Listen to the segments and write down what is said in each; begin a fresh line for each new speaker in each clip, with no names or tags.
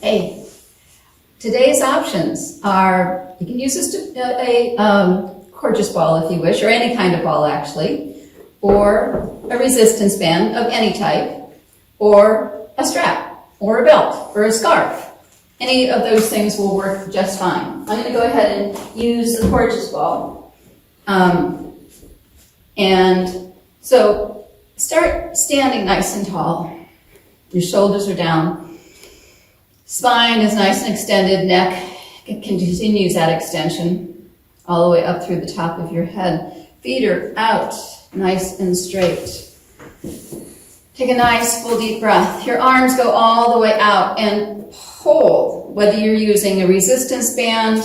Hey, today's options are, you can use this to a gorgeous ball if you wish, or any kind of ball actually, or a resistance band of any type, or a strap, or a belt, or a scarf. Any of those things will work just fine. I'm going to go ahead and use the gorgeous ball. And so start standing nice and tall. Your shoulders are down. Spine is nice and extended. Neck continues that extension all the way up through the top of your head. Feet are out, nice and straight. Take a nice full deep breath. Your arms go all the way out and pull, whether you're using a resistance band,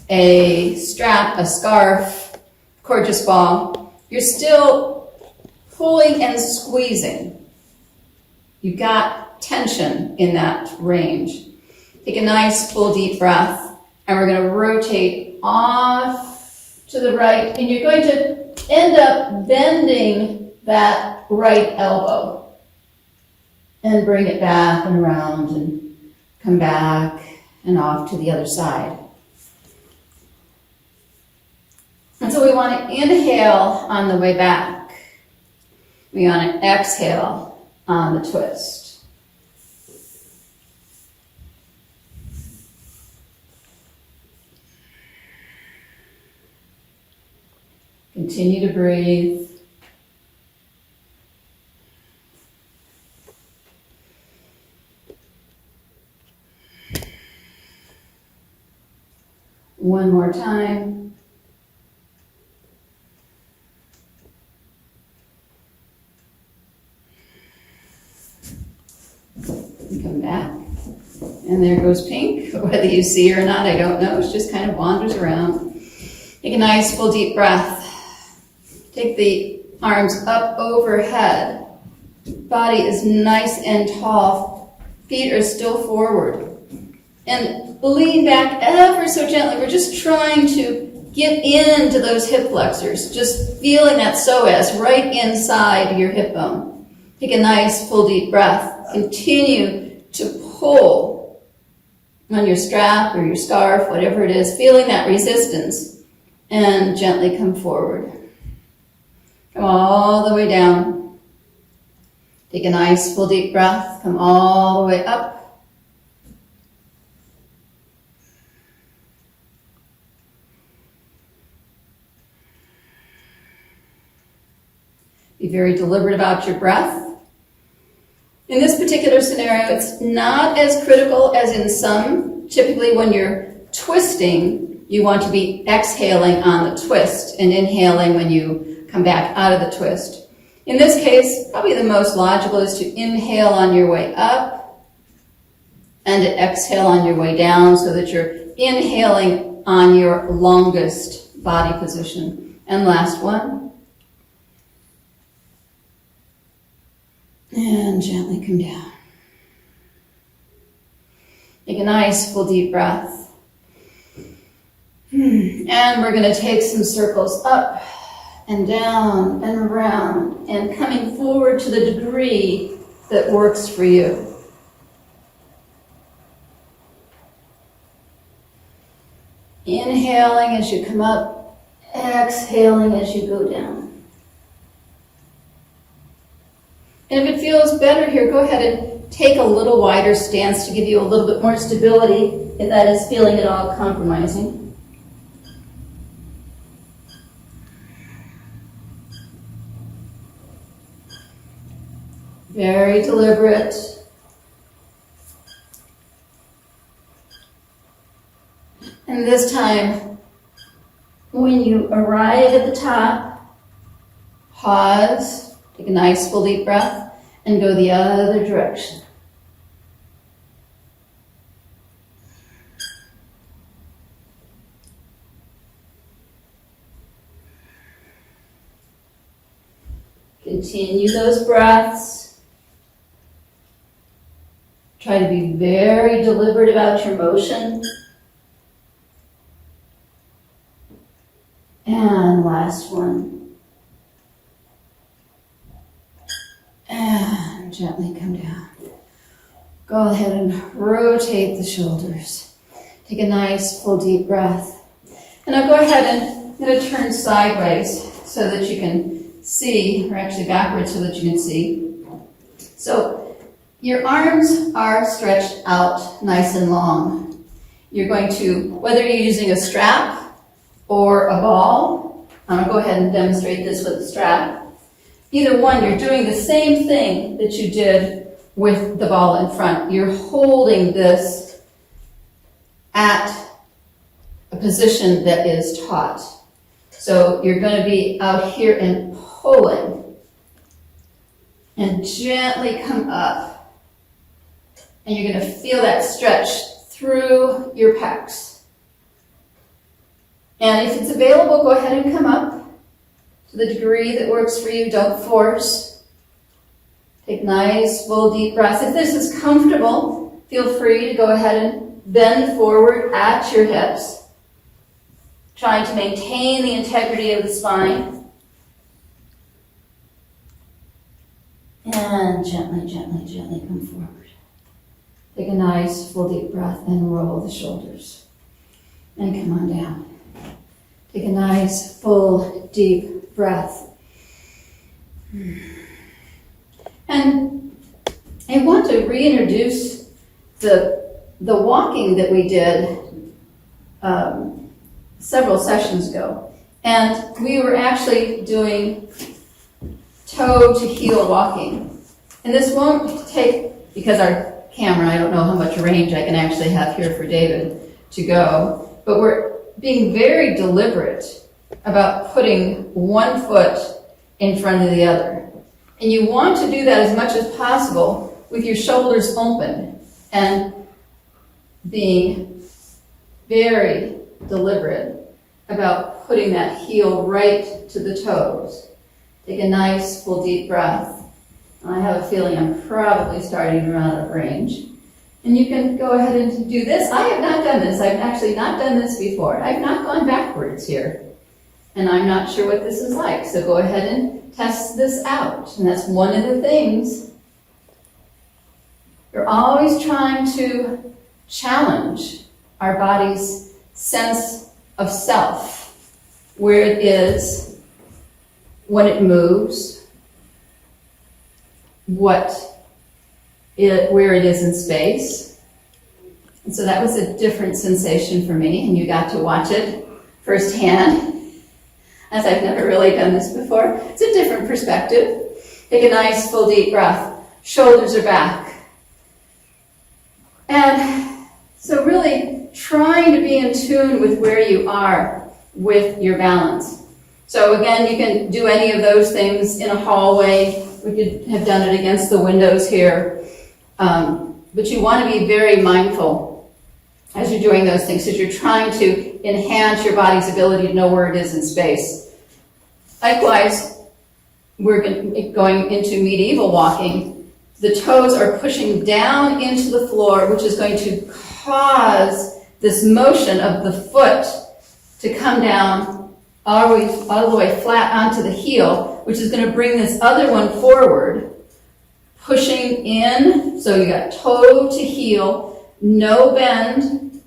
a strap, a scarf, gorgeous ball. You're still pulling and squeezing. You've got tension in that range. Take a nice full deep breath, and we're going to rotate off to the right, and you're going to end up bending that right elbow and bring it back and around and come back and off to the other side. And so we want to inhale on the way back. We want to exhale on the twist. Continue to breathe. One more time. And come back. And there goes Pink. Whether you see her or not, I don't know. She just kind of wanders around. Take a nice full deep breath. Take the arms up overhead. Body is nice and tall. Feet are still forward. And lean back ever so gently. We're just trying to get into those hip flexors. Just feeling that psoas right inside your hip bone. Take a nice full deep breath. Continue to pull on your strap or your scarf, whatever it is, feeling that resistance, and gently come forward. Come all the way down. Take a nice full deep breath. Come all the way up. Be very deliberate about your breath. In this particular scenario, it's not as critical as in some. Typically, when you're twisting, you want to be exhaling on the twist and inhaling when you come back out of the twist. In this case, probably the most logical is to inhale on your way up and to exhale on your way down so that you're inhaling on your longest body position. And last one. And gently come down. Take a nice full deep breath. And we're going to take some circles up and down and around and coming forward to the degree that works for you. Inhaling as you come up, exhaling as you go down. And if it feels better here, go ahead and take a little wider stance to give you a little bit more stability if that is feeling at all compromising. Very deliberate. And this time, when you arrive at the top, pause. Take a nice full deep breath and go the other direction. Continue those breaths. Try to be very deliberate about your motion. And last one. And gently come down. Go ahead and rotate the shoulders. Take a nice full deep breath. And now go ahead and I'm going to turn sideways so that you can see, or actually backwards so that you can see. So your arms are stretched out nice and long. You're going to, whether you're using a strap or a ball, I'm going to go ahead and demonstrate this with a strap. Either one, you're doing the same thing that you did with the ball in front. You're holding this at a position that is taut. So you're going to be out here and pulling and gently come up. And you're going to feel that stretch through your pecs. And if it's available, go ahead and come up to the degree that works for you. Don't force. Take nice, full, deep breaths. If this is comfortable, feel free to go ahead and bend forward at your hips, trying to maintain the integrity of the spine. And gently, gently, gently come forward. Take a nice, full, deep breath and roll the shoulders. And come on down. Take a nice, full, deep breath. And I want to reintroduce the walking that we did several sessions ago. And we were actually doing toe to heel walking. And this won't take, because our camera, I don't know how much range I can actually have here for David to go, but we're being very deliberate about putting one foot in front of the other. And you want to do that as much as possible with your shoulders open and being very deliberate about putting that heel right to the toes. Take a nice, full, deep breath. I have a feeling I'm probably starting to run out of range. And you can go ahead and do this. I have not done this. I've actually not done this before. I've not gone backwards here. And I'm not sure what this is like. So go ahead and test this out. And that's one of the things. You're always trying to challenge our body's sense of self, where it is, when it moves, where it is in space. And so that was a different sensation for me, and you got to watch it firsthand, as I've never really done this before. It's a different perspective. Take a nice, full, deep breath. Shoulders are back. And so really trying to be in tune with where you are with your balance. So again, you can do any of those things in a hallway. We could have done it against the windows here. But you want to be very mindful as you're doing those things, because you're trying to enhance your body's ability to know where it is in space. Likewise, we're going into medieval walking. The toes are pushing down into the floor, which is going to cause this motion of the foot to come down all the way flat onto the heel, which is going to bring this other one forward, pushing in. So you got toe to heel, no bend,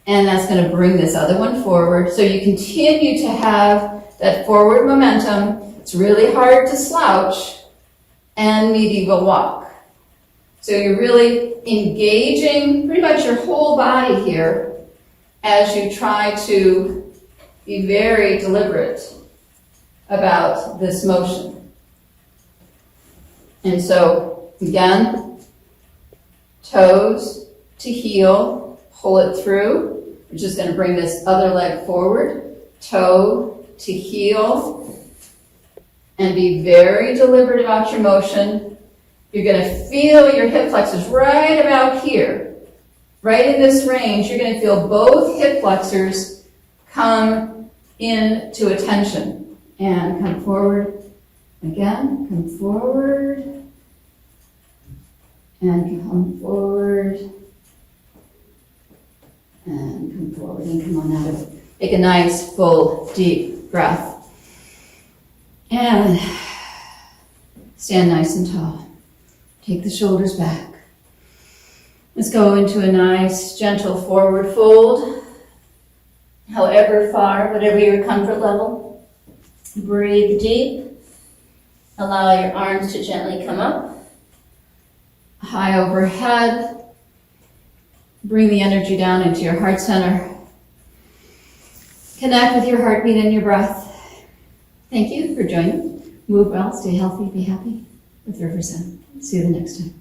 and that's going to bring this other one forward. So you continue to have that forward momentum. It's really hard to slouch and medieval walk. So you're really engaging pretty much your whole body here as you try to be very deliberate about this motion. And so, again, toes to heel, pull it through, which is going to bring this other leg forward, toe to heel, and be very deliberate about your motion. You're going to feel your hip flexors right about here, right in this range. You're going to feel both hip flexors come into attention. And come forward again, come forward, and come forward, and come forward, and come on out of it. Take a nice, full, deep breath. And stand nice and tall. Take the shoulders back. Let's go into a nice, gentle forward fold. However far, whatever your comfort level. Breathe deep. Allow your arms to gently come up. High overhead. Bring the energy down into your heart center. Connect with your heartbeat and your breath. Thank you for joining. Move well, stay healthy, be happy with RiversZen. See you the next time.